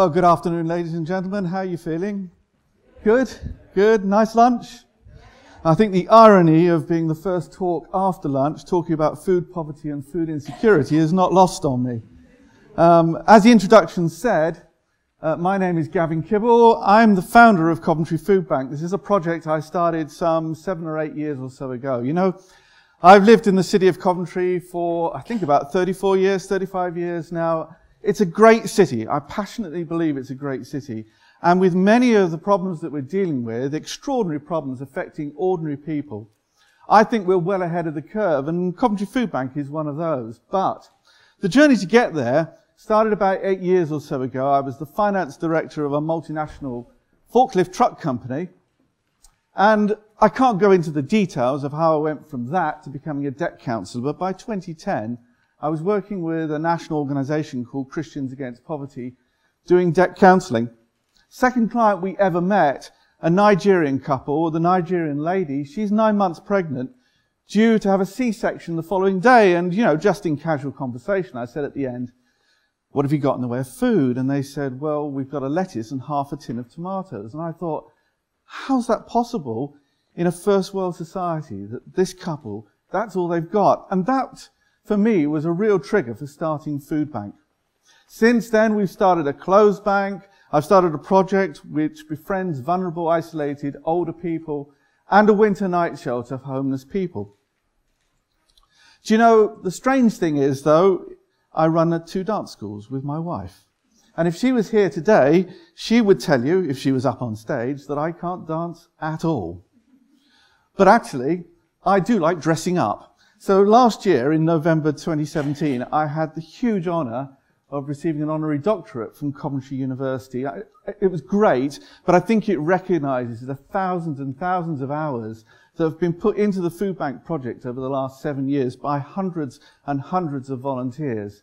Well, good afternoon, ladies and gentlemen. How are you feeling? Good? Good? Nice lunch? I think the irony of being the first talk after lunch, talking about food poverty and food insecurity, is not lost on me. As the introduction said, my name is Gavin Kibble. I'm the founder of Coventry Foodbank. This is a project I started some 7 or 8 years or so ago. You know, I've lived in the city of Coventry for, I think, about 34 years, 35 years now. It's a great city. I passionately believe it's a great city. And with many of the problems that we're dealing with, extraordinary problems affecting ordinary people, I think we're well ahead of the curve, and Coventry Foodbank is one of those. But the journey to get there started about 8 years or so ago. I was the finance director of a multinational forklift truck company, and I can't go into the details of how I went from that to becoming a debt counsellor, but by 2010, I was working with a national organisation called Christians Against Poverty, doing debt counselling. Second client we ever met, a Nigerian couple, the Nigerian lady, she's 9 months pregnant, due to have a C-section the following day, and, you know, just in casual conversation, I said at the end, "What have you got in the way of food?" And they said, "Well, we've got a lettuce and half a tin of tomatoes." And I thought, how's that possible in a first world society, that this couple, that's all they've got? And that, for me, was a real trigger for starting Foodbank. Since then, we've started a closed bank. I've started a project which befriends vulnerable, isolated, older people, and a winter night shelter for homeless people. Do you know, the strange thing is, though, I run 2 dance schools with my wife. And if she was here today, she would tell you, if she was up on stage, that I can't dance at all. But actually, I do like dressing up. So last year, in November 2017, I had the huge honour of receiving an honorary doctorate from Coventry University. It was great, but I think it recognises the thousands and thousands of hours that have been put into the Foodbank project over the last 7 years by hundreds and hundreds of volunteers.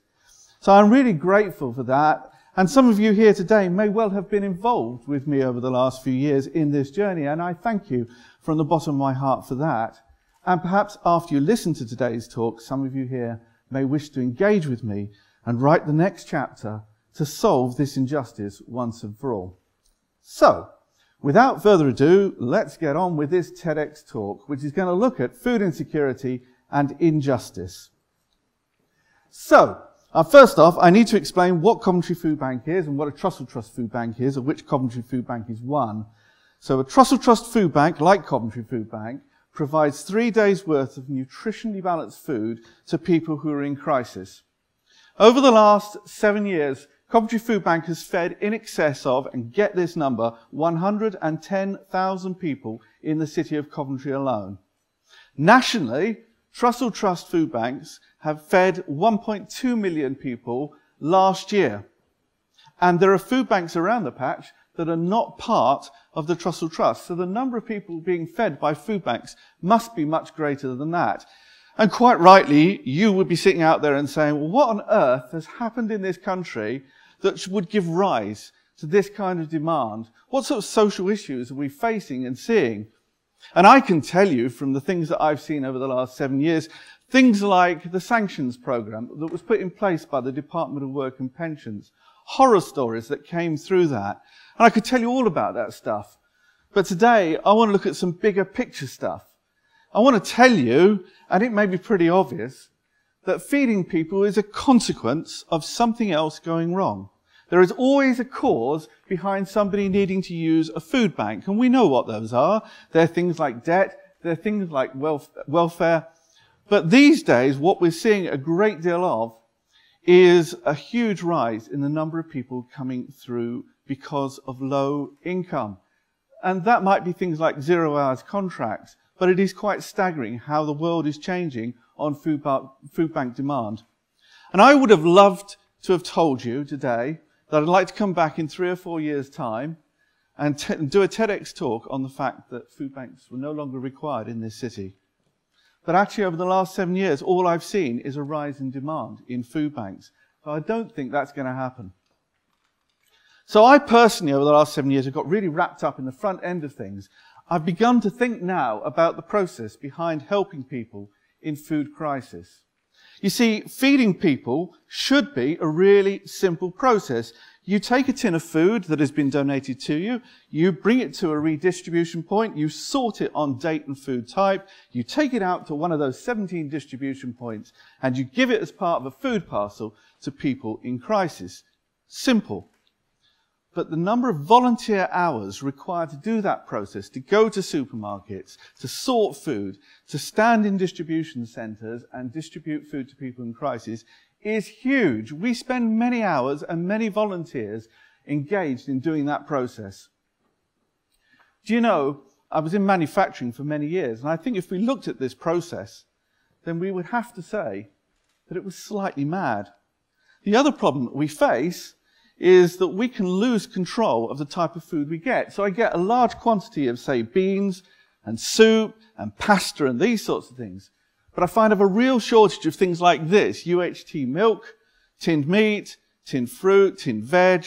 So I'm really grateful for that. And some of you here today may well have been involved with me over the last few years in this journey, and I thank you from the bottom of my heart for that. And perhaps after you listen to today's talk, some of you here may wish to engage with me and write the next chapter to solve this injustice once and for all. So, without further ado, let's get on with this TEDx talk, which is going to look at food insecurity and injustice. So, first off, I need to explain what Coventry Foodbank is and what a Trussell Trust Foodbank is, of which Coventry Foodbank is one. So a Trussell Trust Foodbank, like Coventry Foodbank, provides 3 days' worth of nutritionally balanced food to people who are in crisis. Over the last 7 years, Coventry Foodbank has fed in excess of, and get this number, 110,000 people in the city of Coventry alone. Nationally, Trussell Trust Foodbanks have fed 1.2 million people last year. And there are food banks around the patch that are not part of the Trussell Trust. So the number of people being fed by food banks must be much greater than that. And quite rightly, you would be sitting out there and saying, well, what on earth has happened in this country that would give rise to this kind of demand? What sort of social issues are we facing and seeing? And I can tell you from the things that I've seen over the last 7 years, things like the sanctions program that was put in place by the Department of Work and Pensions, horror stories that came through that. And I could tell you all about that stuff. But today, I want to look at some bigger picture stuff. I want to tell you, and it may be pretty obvious, that feeding people is a consequence of something else going wrong. There is always a cause behind somebody needing to use a food bank, and we know what those are. They're things like debt, they're things like welfare. But these days, what we're seeing a great deal of is a huge rise in the number of people coming through because of low income. And that might be things like 0 hours contracts, but it is quite staggering how the world is changing on food bank demand. And I would have loved to have told you today that I'd like to come back in 3 or 4 years' time and do a TEDx talk on the fact that food banks were no longer required in this city. But actually, over the last 7 years, all I've seen is a rise in demand in food banks. So I don't think that's going to happen. So I personally, over the last 7 years, have got really wrapped up in the front end of things. I've begun to think now about the process behind helping people in food crisis. You see, feeding people should be a really simple process. You take a tin of food that has been donated to you, you bring it to a redistribution point, you sort it on date and food type, you take it out to one of those 17 distribution points, and you give it as part of a food parcel to people in crisis. Simple. But the number of volunteer hours required to do that process, to go to supermarkets, to sort food, to stand in distribution centres and distribute food to people in crisis is huge. We spend many hours and many volunteers engaged in doing that process. Do you know, I was in manufacturing for many years, and I think if we looked at this process, then we would have to say that it was slightly mad. The other problem that we face is that we can lose control of the type of food we get. So I get a large quantity of, say, beans and soup and pasta and these sorts of things. But I find I have a real shortage of things like this: UHT milk, tinned meat, tinned fruit, tinned veg.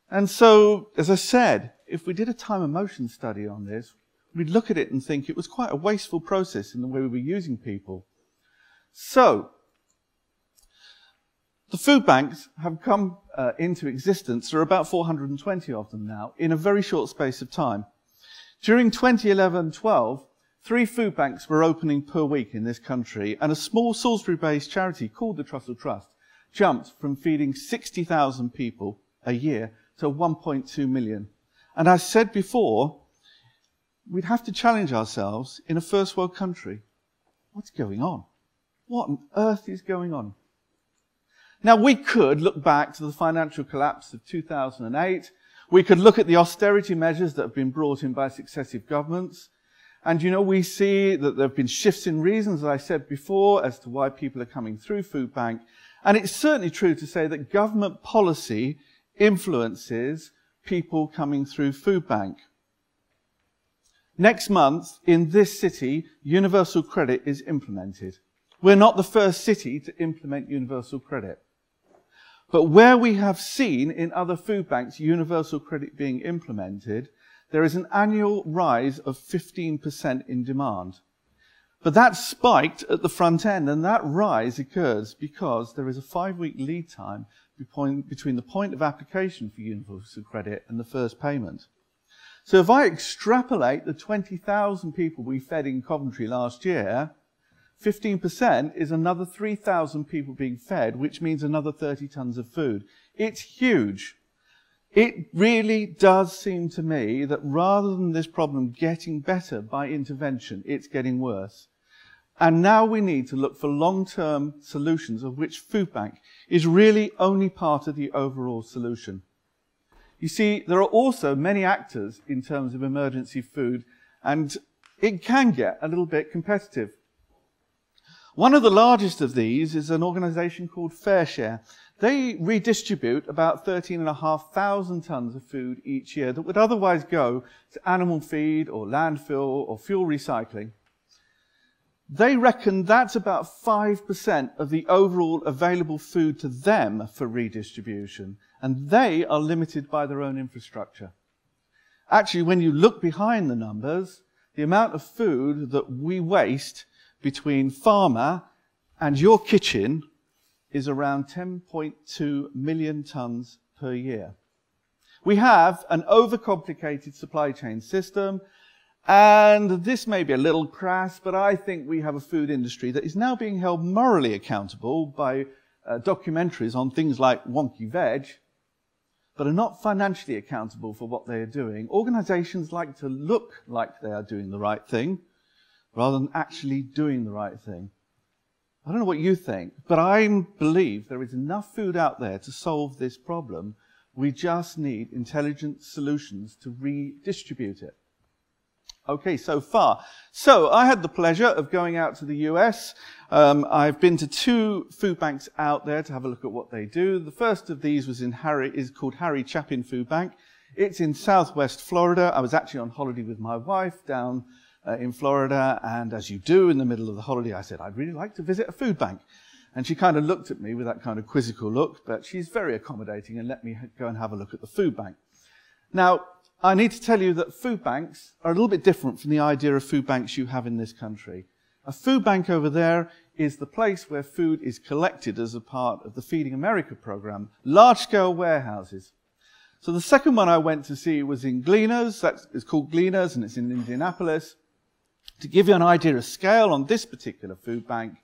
And so, as I said, if we did a time and motion study on this, we'd look at it and think it was quite a wasteful process in the way we were using people. So, the food banks have come into existence. There are about 420 of them now, in a very short space of time. During 2011-12, 3 food banks were opening per week in this country, and a small Salisbury-based charity called the Trussell Trust jumped from feeding 60,000 people a year to 1.2 million. And as I said before, we'd have to challenge ourselves in a first world country. What's going on? What on earth is going on? Now, we could look back to the financial collapse of 2008. We could look at the austerity measures that have been brought in by successive governments. And, you know, we see that there have been shifts in reasons, as I said before, as to why people are coming through food bank. And it's certainly true to say that government policy influences people coming through food bank. Next month, in this city, universal credit is implemented. We're not the first city to implement universal credit. But where we have seen in other food banks universal credit being implemented, there is an annual rise of 15% in demand. But that spiked at the front end, and that rise occurs because there is a 5-week lead time between the point of application for universal credit and the first payment. So if I extrapolate the 20,000 people we fed in Coventry last year, 15% is another 3,000 people being fed, which means another 30 tons of food. It's huge. It really does seem to me that rather than this problem getting better by intervention, it's getting worse. And now we need to look for long-term solutions, of which food bank is really only part of the overall solution. You see, there are also many actors in terms of emergency food, and it can get a little bit competitive. One of the largest of these is an organisation called FareShare. They redistribute about 13,500 tons of food each year that would otherwise go to animal feed or landfill or fuel recycling. They reckon that's about 5% of the overall available food to them for redistribution, and they are limited by their own infrastructure. Actually, when you look behind the numbers, the amount of food that we waste between farmer and your kitchen is around 10.2 million tons per year. We have an overcomplicated supply chain system, and this may be a little crass, but I think we have a food industry that is now being held morally accountable by documentaries on things like wonky veg, but are not financially accountable for what they are doing. Organisations like to look like they are doing the right thing, rather than actually doing the right thing. I don't know what you think, but I believe there is enough food out there to solve this problem. We just need intelligent solutions to redistribute it. Okay, so far. So I had the pleasure of going out to the US. I've been to 2 food banks out there to have a look at what they do. The first of these was is called Harry Chapin Food Bank. It's in Southwest Florida. I was actually on holiday with my wife down in Florida, and as you do in the middle of the holiday, I said, I'd really like to visit a food bank. And she kind of looked at me with that kind of quizzical look, but she's very accommodating and let me go and have a look at the food bank. Now, I need to tell you that food banks are a little bit different from the idea of food banks you have in this country. A food bank over there is the place where food is collected as a part of the Feeding America program, large-scale warehouses. So the second one I went to see was in Gleaners. It's called Gleaners, and it's in Indianapolis. To give you an idea of scale on this particular food bank,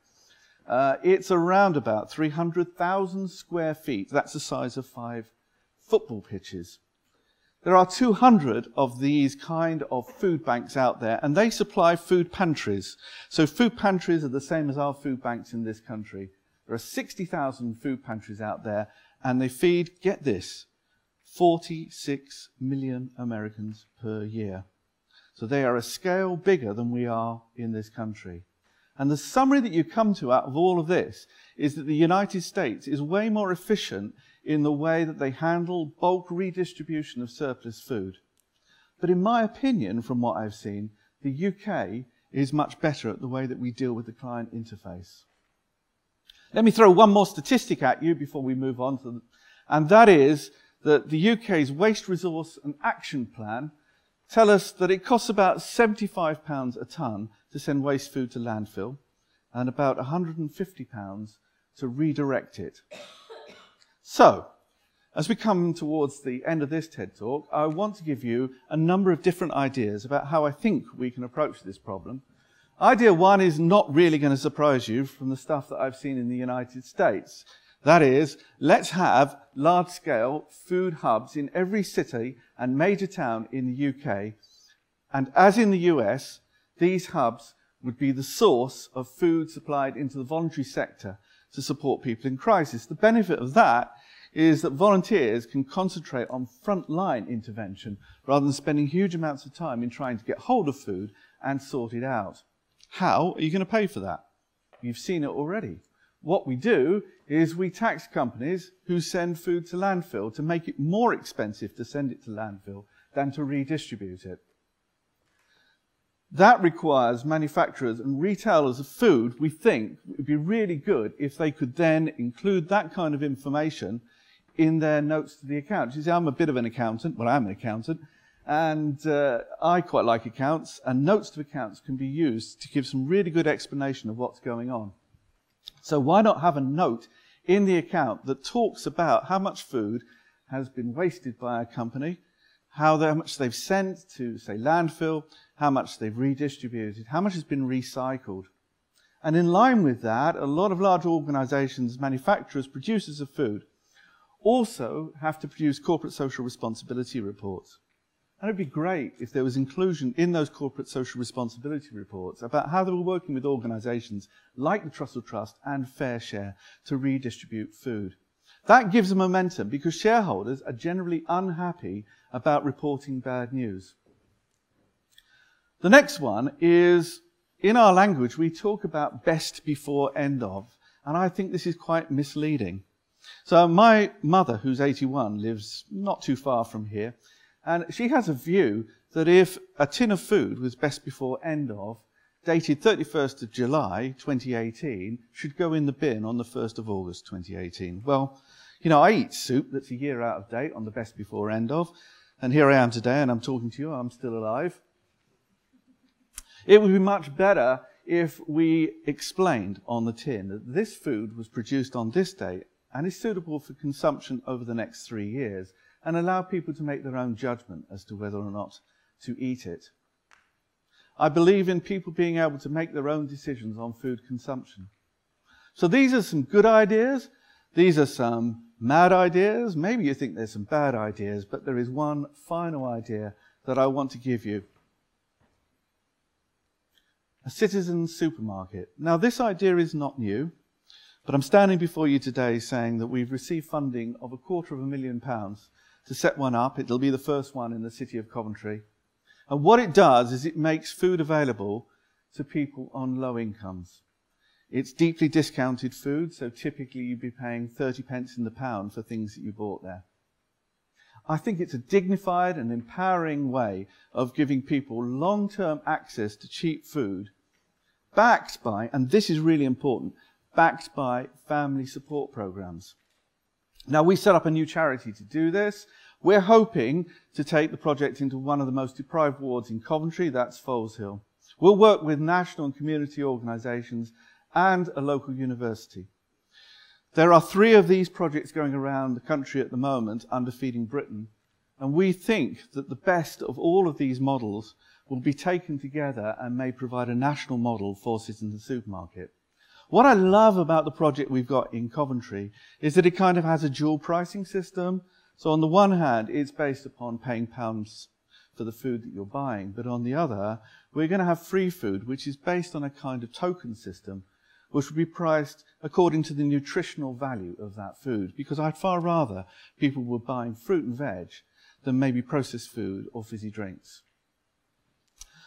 it's around about 300,000 square feet. That's the size of 5 football pitches. There are 200 of these kind of food banks out there, and they supply food pantries. So food pantries are the same as our food banks in this country. There are 60,000 food pantries out there, and they feed, get this, 46 million Americans per year. So they are a scale bigger than we are in this country. And the summary that you come to out of all of this is that the United States is way more efficient in the way that they handle bulk redistribution of surplus food. But in my opinion, from what I've seen, the UK is much better at the way that we deal with the client interface. Let me throw one more statistic at you before we move on, and that is that the UK's Waste Resource and Action Plan tell us that it costs about £75 a tonne to send waste food to landfill and about £150 to redirect it. So, as we come towards the end of this TED Talk, I want to give you a number of different ideas about how I think we can approach this problem. Idea one is not really going to surprise you from the stuff that I've seen in the United States. That is, let's have large-scale food hubs in every city and major town in the UK. And as in the US, these hubs would be the source of food supplied into the voluntary sector to support people in crisis. The benefit of that is that volunteers can concentrate on frontline intervention rather than spending huge amounts of time in trying to get hold of food and sort it out. How are you going to pay for that? You've seen it already. What we do is we tax companies who send food to landfill to make it more expensive to send it to landfill than to redistribute it. That requires manufacturers and retailers of food, we think, it would be really good if they could then include that kind of information in their notes to the accounts. You see, I'm a bit of an accountant. Well, I'm an accountant. And I quite like accounts. And notes to accounts can be used to give some really good explanation of what's going on. So why not have a note in the account that talks about how much food has been wasted by a company, how much they've sent to, say, landfill, how much they've redistributed, how much has been recycled. And in line with that, a lot of large organisations, manufacturers, producers of food, also have to produce corporate social responsibility reports. And it'd be great if there was inclusion in those corporate social responsibility reports about how they were working with organisations like the Trussell Trust and Fair Share to redistribute food. That gives a momentum because shareholders are generally unhappy about reporting bad news. The next one is, in our language, we talk about best before end of, and I think this is quite misleading. So my mother, who's 81, lives not too far from here, and she has a view that if a tin of food was best before end of, dated 31st of July 2018, should go in the bin on the 1st of August 2018. Well, you know, I eat soup that's a year out of date on the best before end of, and here I am today and I'm talking to you, I'm still alive. It would be much better if we explained on the tin that this food was produced on this date and is suitable for consumption over the next 3 years, and allow people to make their own judgment as to whether or not to eat it. I believe in people being able to make their own decisions on food consumption. So these are some good ideas. These are some mad ideas. Maybe you think there's some bad ideas, but there is one final idea that I want to give you. A citizen supermarket. Now, this idea is not new, but I'm standing before you today saying that we've received funding of £250,000 to set one up. It'll be the first one in the city of Coventry. And what it does is it makes food available to people on low incomes. It's deeply discounted food, so typically you'd be paying 30 pence in the pound for things that you bought there. I think it's a dignified and empowering way of giving people long-term access to cheap food, backed by, and this is really important, backed by family support programs. Now, we set up a new charity to do this. We're hoping to take the project into one of the most deprived wards in Coventry, that's Foles Hill. We'll work with national and community organisations and a local university. There are 3 of these projects going around the country at the moment under Feeding Britain, and we think that the best of all of these models will be taken together and may provide a national model for Citizens Supermarket. What I love about the project we've got in Coventry is that it kind of has a dual pricing system. So on the one hand, it's based upon paying pounds for the food that you're buying, but on the other, we're going to have free food, which is based on a kind of token system, which will be priced according to the nutritional value of that food, because I'd far rather people were buying fruit and veg than maybe processed food or fizzy drinks.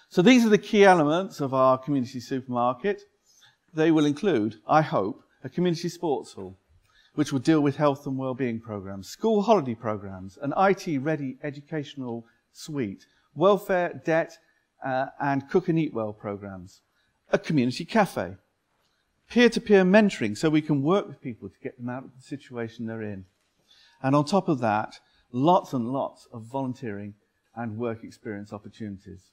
So these are the key elements of our community supermarket. They will include, I hope, a community sports hall, which will deal with health and well-being programs, school holiday programs, an IT-ready educational suite, welfare, debt, and cook and eat well programs, a community cafe, peer-to-peer mentoring so we can work with people to get them out of the situation they're in. And on top of that, lots and lots of volunteering and work experience opportunities.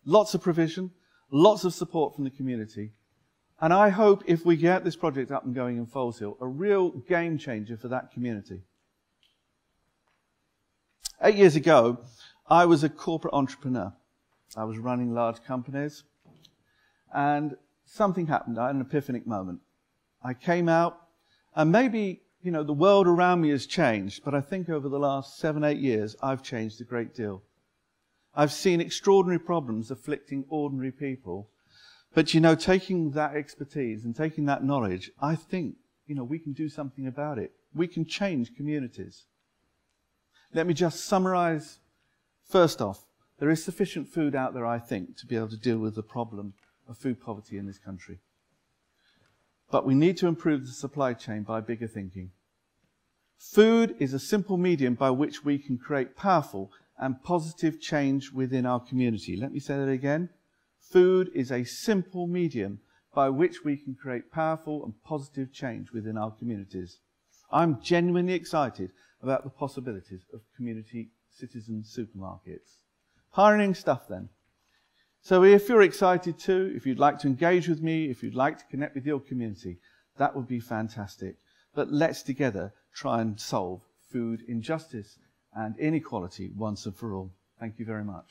Lots of provision, lots of support from the community. And I hope if we get this project up and going in Foleshill, a real game changer for that community. 8 years ago, I was a corporate entrepreneur. I was running large companies, and something happened. I had an epiphanic moment. I came out, and maybe, the world around me has changed, but I think over the last 7, 8 years, I've changed a great deal. I've seen extraordinary problems afflicting ordinary people, but taking that expertise and taking that knowledge, I think, we can do something about it. We can change communities. Let me just summarize. First off, there is sufficient food out there, I think, to be able to deal with the problem of food poverty in this country. But we need to improve the supply chain by bigger thinking. Food is a simple medium by which we can create powerful and positive change within our community. Let me say that again. Food is a simple medium by which we can create powerful and positive change within our communities. I'm genuinely excited about the possibilities of community citizen supermarkets. Pioneering stuff then. So if you're excited too, if you'd like to engage with me, if you'd like to connect with your community, that would be fantastic. But let's together try and solve food injustice and inequality once and for all. Thank you very much.